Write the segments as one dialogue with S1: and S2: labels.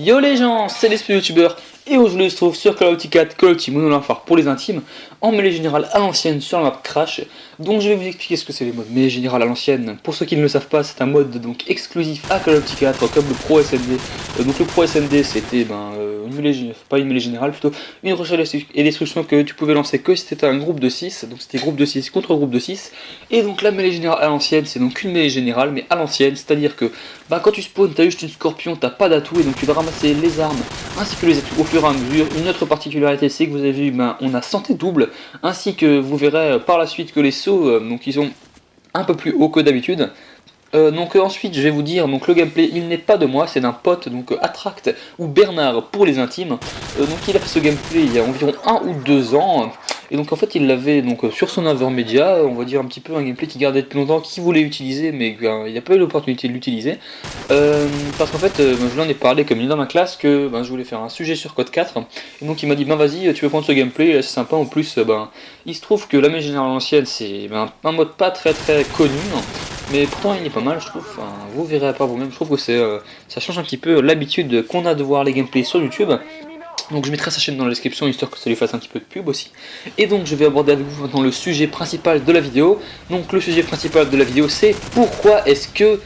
S1: Yo les gens, c'est l'esprit youtubeur et aujourd'hui je se trouve sur Call of Duty 4, Call of Duty Modern Warfare pour les intimes, en mêlée générale à l'ancienne sur la map Crash. Donc je vais vous expliquer ce que c'est les modes mêlée générale à l'ancienne. Pour ceux qui ne le savent pas, c'est un mode donc exclusif à Call of Duty 4 comme le Pro SMD. Donc le Pro SMD c'était pas une mêlée générale, plutôt une recherche et destruction que tu pouvais lancer que si c'était un groupe de 6, donc c'était groupe de 6 contre groupe de 6. Et donc la mêlée générale à l'ancienne c'est donc une mêlée générale mais à l'ancienne, c'est à dire que quand tu spawns t'as juste une scorpion, t'as pas d'atout et donc tu vas ramasser les armes ainsi que les atouts au fur et à mesure. Une autre particularité c'est que vous avez vu, on a santé double, ainsi que vous verrez par la suite que les sauts donc ils sont un peu plus hauts que d'habitude. Ensuite je vais vous dire, donc le gameplay il n'est pas de moi, c'est d'un pote, donc Attract ou Bernard pour les intimes. Donc il a fait ce gameplay il y a environ 1 ou 2 ans. Et donc en fait il l'avait donc sur son Avermedia, on va dire un petit peu un gameplay qui gardait depuis longtemps, qu'il voulait utiliser mais il n'a pas eu l'opportunité de l'utiliser. Parce qu'en fait je lui en ai parlé comme il est dans ma classe que je voulais faire un sujet sur Code 4. Et donc il m'a dit vas-y tu veux prendre ce gameplay, c'est sympa. En plus il se trouve que la mêlée générale ancienne c'est un mode pas très connu. Mais pourtant il est pas mal je trouve, vous verrez par vous-même, je trouve que ça change un petit peu l'habitude qu'on a de voir les gameplays sur YouTube. Donc je mettrai sa chaîne dans la description histoire que ça lui fasse un petit peu de pub aussi. Et donc je vais aborder avec vous maintenant le sujet principal de la vidéo. Donc le sujet principal de la vidéo c'est pourquoi est-ce que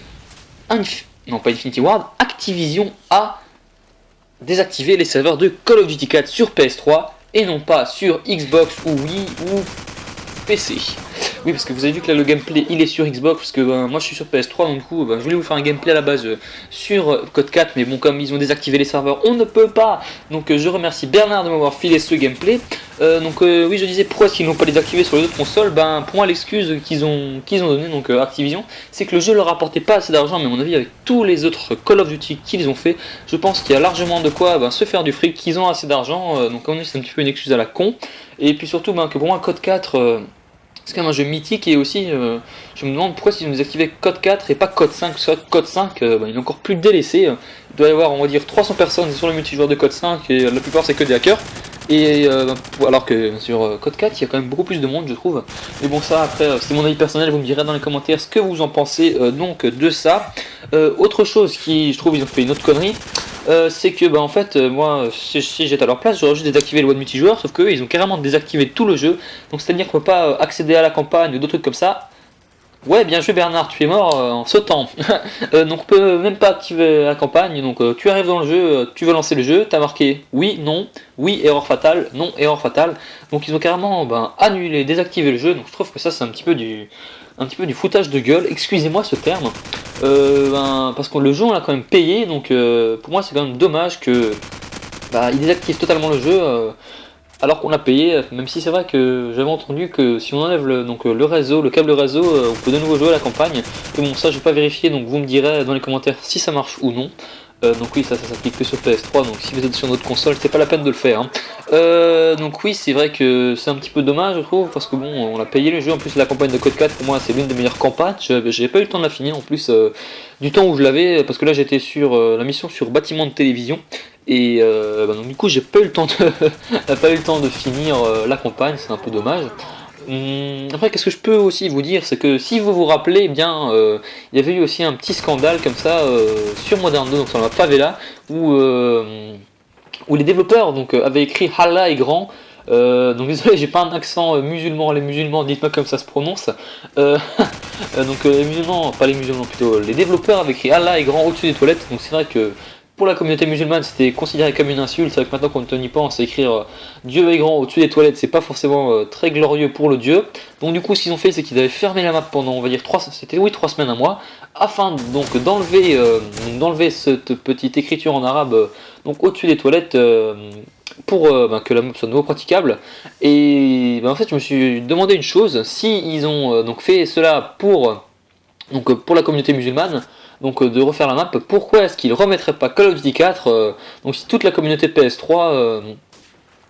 S1: Infinity Ward, Activision a désactivé les serveurs de Call of Duty 4 sur PS3 et non pas sur Xbox ou Wii ou PC. Oui, parce que vous avez vu que là le gameplay il est sur Xbox, parce que moi je suis sur PS3, donc du coup je voulais vous faire un gameplay à la base sur Code 4, mais bon, comme ils ont désactivé les serveurs, on ne peut pas. Donc je remercie Bernard de m'avoir filé ce gameplay. Oui, je disais pourquoi est-ce qu'ils n'ont pas désactivé sur les autres consoles. Pour moi l'excuse qu'ils ont donné, donc Activision, c'est que le jeu leur rapportait pas assez d'argent, mais à mon avis avec tous les autres Call of Duty qu'ils ont fait, je pense qu'il y a largement de quoi se faire du fric, qu'ils ont assez d'argent, donc c'est un petit peu une excuse à la con. Et puis surtout que pour moi Code 4... c'est quand même un jeu mythique et aussi je me demande pourquoi ils ont désactivé Code 4 et pas Code 5, parce que Code 5 il est encore plus délaissé. Il doit y avoir on va dire 300 personnes sur le multijoueur de Code 5 et la plupart c'est que des hackers. Et alors que sur Code 4 il y a quand même beaucoup plus de monde je trouve. Mais bon ça après c'est mon avis personnel, vous me direz dans les commentaires ce que vous en pensez donc de ça. Autre chose qui je trouve ils ont fait une autre connerie. C'est que en fait moi si j'étais à leur place j'aurais juste désactivé le mode multijoueur, sauf qu'eux ils ont carrément désactivé tout le jeu, donc c'est à dire qu'on peut pas accéder à la campagne ou d'autres trucs comme ça. Ouais, bien joué Bernard, tu es mort en sautant. Donc on peut même pas activer la campagne, donc tu arrives dans le jeu, tu veux lancer le jeu, t'as marqué oui, non, oui, erreur fatale, non, erreur fatale. Donc ils ont carrément annulé, désactivé le jeu, donc je trouve que ça c'est un petit peu du foutage de gueule, excusez-moi ce terme. Parce que le jeu on l'a quand même payé, donc pour moi c'est quand même dommage que ils désactivent totalement le jeu alors qu'on l'a payé, même si c'est vrai que j'avais entendu que si on enlève le réseau, le câble réseau, on peut de nouveau jouer à la campagne. Mais bon, ça je vais pas vérifier, donc vous me direz dans les commentaires si ça marche ou non. Donc oui, ça s'applique que sur PS3, donc si vous êtes sur notre console, c'est pas la peine de le faire. Donc oui, c'est vrai que c'est un petit peu dommage, je trouve, parce que bon, on a payé le jeu. En plus, la campagne de Code 4, pour moi, c'est l'une des meilleures campagnes. J'ai pas eu le temps de la finir, en plus du temps où je l'avais, parce que là, j'étais sur la mission sur bâtiment de télévision. Et donc du coup j'ai pas eu le temps de finir la campagne, c'est un peu dommage. Après qu'est-ce que je peux aussi vous dire, c'est que si vous vous rappelez il y avait eu aussi un petit scandale comme ça sur Modern 2, donc sur la favela, où les développeurs avaient écrit Allah est grand. Donc désolé, j'ai pas un accent musulman, les musulmans dites-moi comme ça se prononce. Les musulmans, pas les musulmans plutôt, les développeurs avaient écrit Allah est grand au-dessus des toilettes, donc c'est vrai que pour la communauté musulmane c'était considéré comme une insulte. C'est vrai que maintenant quand on y pense, écrire Dieu est grand au-dessus des toilettes c'est pas forcément très glorieux pour le Dieu. Donc du coup ce qu'ils ont fait c'est qu'ils avaient fermé la map pendant on va dire 3 semaines, un mois, afin d'enlever cette petite écriture en arabe au-dessus des toilettes pour que la map soit de nouveau praticable. Et en fait je me suis demandé une chose, si ils ont fait cela pour la communauté musulmane, de refaire la map, pourquoi est-ce qu'ils remettraient pas Call of Duty 4 si toute la communauté PS3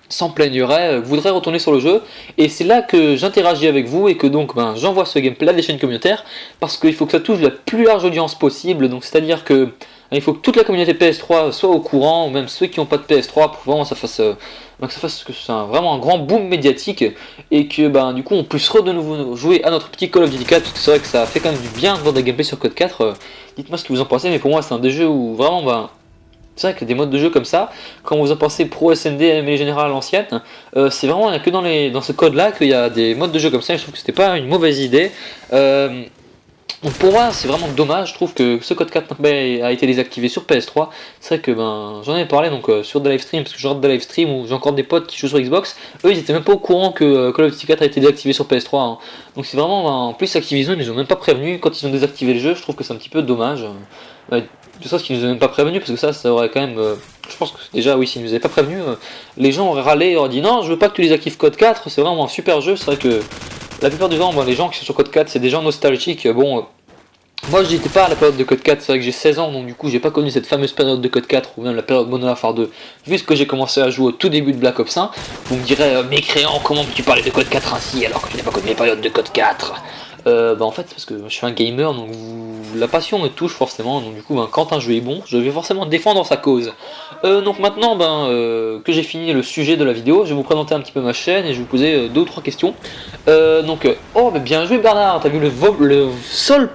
S1: s'en plaignerait, voudrait retourner sur le jeu. Et c'est là que j'interagis avec vous et que j'envoie ce gameplay à des chaînes communautaires, parce qu'il faut que ça touche la plus large audience possible, donc c'est à dire que il faut que toute la communauté PS3 soit au courant, ou même ceux qui n'ont pas de PS3, pour vraiment que ça fasse vraiment un grand boom médiatique, et que du coup on puisse de nouveau jouer à notre petit Call of Duty 4, parce que c'est vrai que ça fait quand même du bien de voir des gameplays sur Code 4. Dites-moi ce que vous en pensez, mais pour moi c'est un des jeux où vraiment C'est vrai que des modes de jeu comme ça, quand vous en pensez pro SND, MLG général à l'ancienne, c'est vraiment, il n'y a que dans ce code-là qu'il y a des modes de jeu comme ça, et je trouve que c'était pas une mauvaise idée. Donc pour moi, c'est vraiment dommage, je trouve que ce code 4 a été désactivé sur PS3. C'est vrai que j'en ai parlé donc, sur des live streams, parce que je regarde des live streams où j'ai encore des potes qui jouent sur Xbox. Eux, ils étaient même pas au courant que Call of Duty 4 a été désactivé sur PS3. Hein. Donc c'est vraiment, en plus Activision, ils nous ont même pas prévenu quand ils ont désactivé le jeu. Je trouve que c'est un petit peu dommage. C'est ça, ce qu'ils nous ont même pas prévenu, parce que ça aurait quand même. Je pense que déjà, oui, s'ils nous avaient pas prévenu, les gens auraient râlé et auraient dit non, je veux pas que tu désactives Code 4. C'est vraiment un super jeu. C'est vrai que la plupart du temps, les gens qui sont sur Code 4, c'est des gens nostalgiques. Moi je n'étais pas à la période de Code 4, c'est vrai que j'ai 16 ans, donc du coup j'ai pas connu cette fameuse période de Code 4 ou même la période Modern Warfare 2, vu que j'ai commencé à jouer au tout début de Black Ops 1. Vous me direz, mécréant, comment tu parlais de Code 4 ainsi alors que tu n'as pas connu les périodes de Code 4? En fait, parce que je suis un gamer, donc la passion me touche forcément, donc du coup quand un jeu est bon, je vais forcément défendre sa cause. Donc maintenant que j'ai fini le sujet de la vidéo, je vais vous présenter un petit peu ma chaîne et je vais vous poser 2 ou 3 questions. Oh mais bien joué Bernard, t'as vu le vol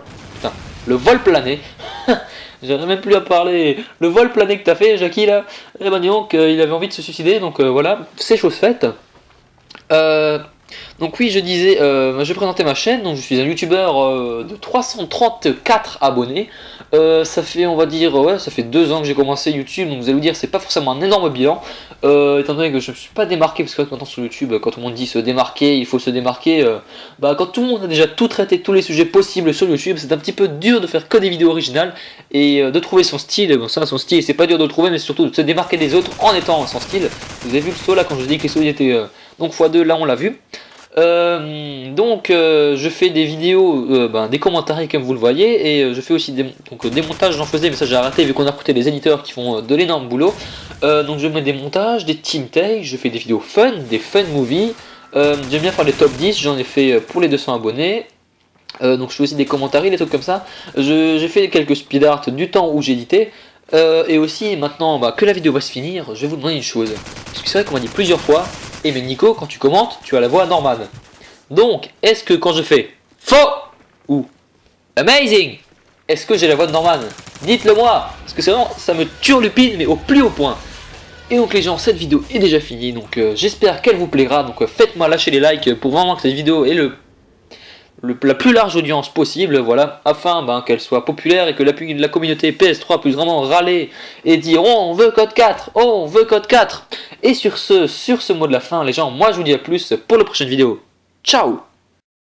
S1: plané. J'aurais même plus à parler. Le vol plané que t'as fait, Jackie, là. Eh ben, dis donc, il avait envie de se suicider, donc voilà, c'est chose faite. Donc oui, je disais, je vais présenter ma chaîne. Donc je suis un youtubeur de 334 abonnés. Ça fait, on va dire, ouais, ça fait 2 ans que j'ai commencé YouTube. Donc vous allez vous dire, c'est pas forcément un énorme bilan, étant donné que je ne me suis pas démarqué. Parce que maintenant sur YouTube, quand tout le monde dit se démarquer, il faut se démarquer. Quand tout le monde a déjà tout traité, tous les sujets possibles sur YouTube, c'est un petit peu dur de faire que des vidéos originales et de trouver son style. Bon, ça, son style, c'est pas dur de le trouver, mais surtout de se démarquer des autres en étant son style. Vous avez vu le saut là quand je dis que les sauts étaient donc x2, là on l'a vu. Je fais des vidéos, des commentaires comme vous le voyez, et je fais aussi des montages, j'en faisais mais ça j'ai arrêté vu qu'on a recruté des éditeurs qui font de l'énorme boulot. Donc je mets des montages, des team takes, je fais des vidéos fun, des fun movies, j'aime bien faire les top 10, j'en ai fait pour les 200 abonnés. Donc je fais aussi des commentaires, des trucs comme ça. J'ai fait quelques speed art du temps où j'éditais. Et aussi maintenant que la vidéo va se finir, je vais vous demander une chose. Parce que c'est vrai qu'on m'a dit plusieurs fois, mais Nico, quand tu commentes, tu as la voix Norman. Donc, est-ce que quand je fais faux ou amazing, est-ce que j'ai la voix de Norman? Dites-le moi, parce que c'est vraiment, ça me turlupine, mais au plus haut point. Et donc les gens, cette vidéo est déjà finie, donc j'espère qu'elle vous plaira. Donc faites-moi lâcher les likes pour vraiment que cette vidéo ait la plus large audience possible, voilà, afin qu'elle soit populaire et que la communauté PS3 puisse vraiment râler et dire oh on veut code 4, oh on veut code 4. Et sur ce mot de la fin les gens, moi je vous dis à plus pour la prochaine vidéo. Ciao.